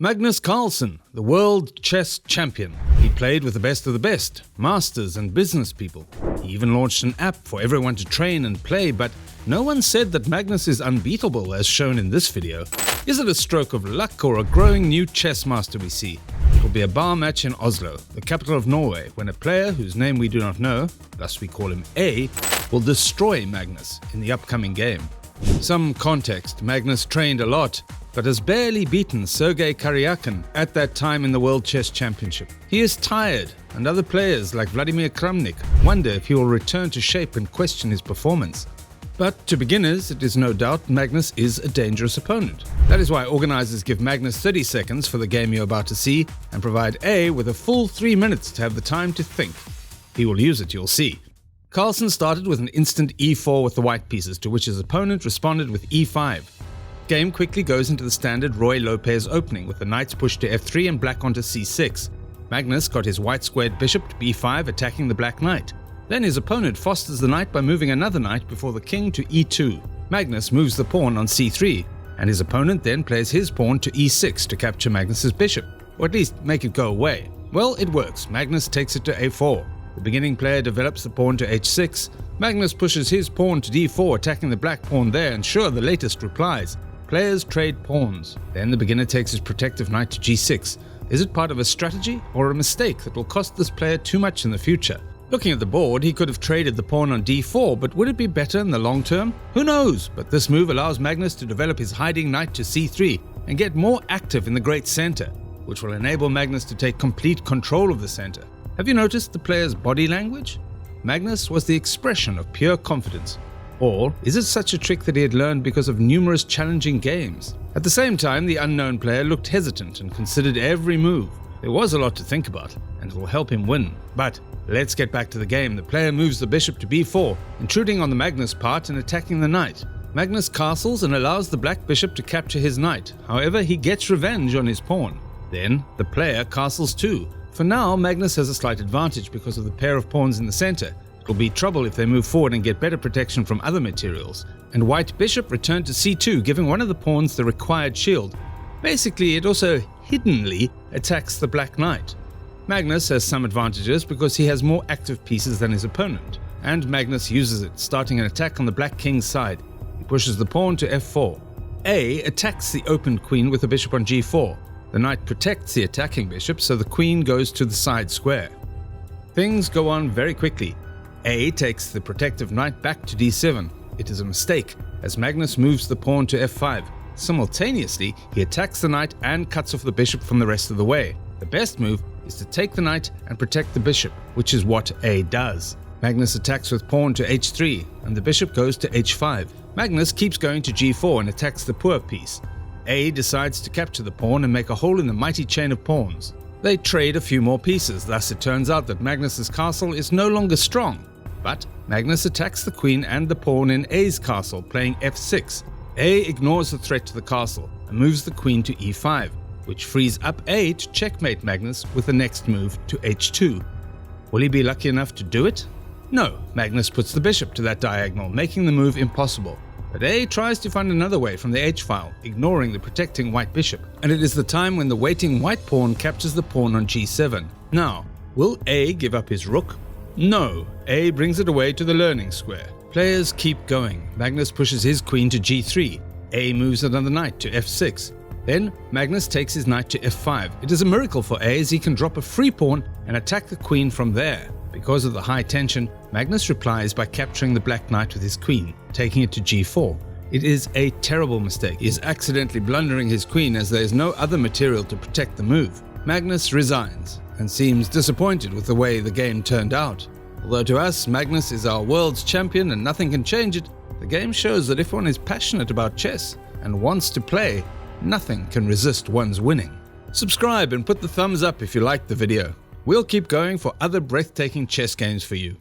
Magnus Carlsen, the world chess champion. He played with the best of the best, masters and business people. He even launched an app for everyone to train and play, but no one said that Magnus is unbeatable as shown in this video. Is it a stroke of luck or a growing new chess master we see? It will be a bar match in Oslo, the capital of Norway, when a player whose name we do not know, thus we call him A, will destroy Magnus in the upcoming game. Some context: Magnus trained a lot, but has barely beaten Sergey Kariakin at that time in the World Chess Championship. He is tired, and other players like Vladimir Kramnik wonder if he will return to shape and question his performance. But to beginners, it is no doubt Magnus is a dangerous opponent. That is why organizers give Magnus 30 seconds for the game you're about to see and provide A with a full 3 minutes to have the time to think. He will use it, you'll see. Carlsen started with an instant e4 with the white pieces, to which his opponent responded with e5. Game quickly goes into the standard Roy Lopez opening, with the knights pushed to f3 and black onto c6. Magnus got his white squared bishop to b5, attacking the black knight. Then his opponent fosters the knight by moving another knight before the king to e2. Magnus moves the pawn on c3, and his opponent then plays his pawn to e6 to capture Magnus's bishop, or at least make it go away. Well, it works. Magnus takes it to a4. The beginning player develops the pawn to h6. Magnus pushes his pawn to d4, attacking the black pawn there, and sure, the latest replies. Players trade pawns. Then the beginner takes his protective knight to g6. Is it part of a strategy or a mistake that will cost this player too much in the future? Looking at the board, he could have traded the pawn on d4, but would it be better in the long term? Who knows, but this move allows Magnus to develop his hiding knight to c3 and get more active in the great center, which will enable Magnus to take complete control of the center. Have you noticed the player's body language? Magnus was the expression of pure confidence. Or is it such a trick that he had learned because of numerous challenging games? At the same time, the unknown player looked hesitant and considered every move. There was a lot to think about, and it will help him win. But let's get back to the game. The player moves the bishop to b4, intruding on the Magnus part and attacking the knight. Magnus castles and allows the black bishop to capture his knight. However, he gets revenge on his pawn. Then the player castles too. For now, Magnus has a slight advantage because of the pair of pawns in the center. It will be trouble if they move forward and get better protection from other materials. And white bishop returned to c2, giving one of the pawns the required shield. Basically, it also hiddenly attacks the black knight. Magnus has some advantages because he has more active pieces than his opponent, and Magnus uses it, starting an attack on the black king's side. He pushes the pawn to f4. A attacks the opened queen with the bishop on g4. The knight protects the attacking bishop, so the queen goes to the side square. Things go on very quickly. A takes the protective knight back to d7. It is a mistake, as Magnus moves the pawn to f5. Simultaneously, he attacks the knight and cuts off the bishop from the rest of the way. The best move is to take the knight and protect the bishop, which is what A does. Magnus attacks with pawn to h3, and the bishop goes to h5. Magnus keeps going to g4 and attacks the poor piece. A decides to capture the pawn and make a hole in the mighty chain of pawns. They trade a few more pieces, thus it turns out that Magnus's castle is no longer strong. But Magnus attacks the queen and the pawn in A's castle, playing f6. A ignores the threat to the castle and moves the queen to e5, which frees up A to checkmate Magnus with the next move to h2. Will he be lucky enough to do it? No, Magnus puts the bishop to that diagonal, making the move impossible. But A tries to find another way from the h-file, ignoring the protecting white bishop, and it is the time when the waiting white pawn captures the pawn on g7. Now, will A give up his rook? No, A brings it away to the learning square. Players keep going. Magnus pushes his queen to g3. A moves another knight to f6. Then Magnus takes his knight to f5. It is a miracle for A, as he can drop a free pawn and attack the queen from there. Because of the high tension, Magnus replies by capturing the black knight with his queen, taking it to g4. It is a terrible mistake. He is accidentally blundering his queen, as there is no other material to protect the move. Magnus resigns and seems disappointed with the way the game turned out. Although to us, Magnus is our world's champion and nothing can change it, the game shows that if one is passionate about chess and wants to play, nothing can resist one's winning. Subscribe and put the thumbs up if you liked the video. We'll keep going for other breathtaking chess games for you.